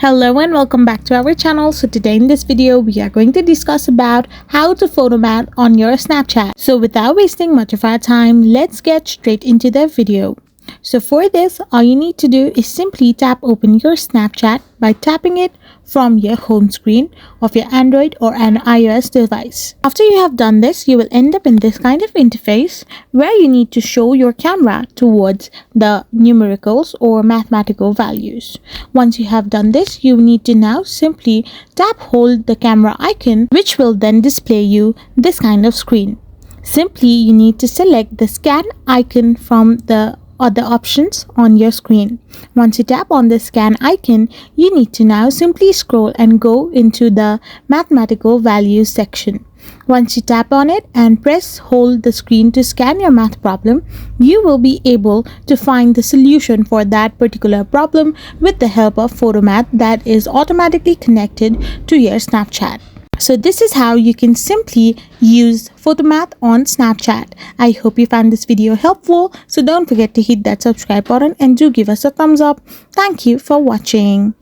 Hello and welcome back to our channel. So today in this video we are going to discuss about how to photomath on your Snapchat. So without wasting much of our time, let's get straight into the video. So for this, all you need to do is simply tap open your Snapchat by tapping it from your home screen of your Android or an iOS device. After you have done this, you will end up in this kind of interface where you need to show your camera towards the numericals or mathematical values. Once you have done this, you need to now simply tap hold the camera icon, which will then display you this kind of screen. Simply, you need to select the scan icon from the other options on your screen. Once you tap on the scan icon, you need to now simply scroll and go into the mathematical values section. Once you tap on it and press hold the screen to scan your math problem, you will be able to find the solution for that particular problem with the help of Photomath that is automatically connected to your Snapchat. So this is how you can simply use Photomath on Snapchat. I hope you found this video helpful. So don't forget to hit that subscribe button and do give us a thumbs up. Thank you for watching.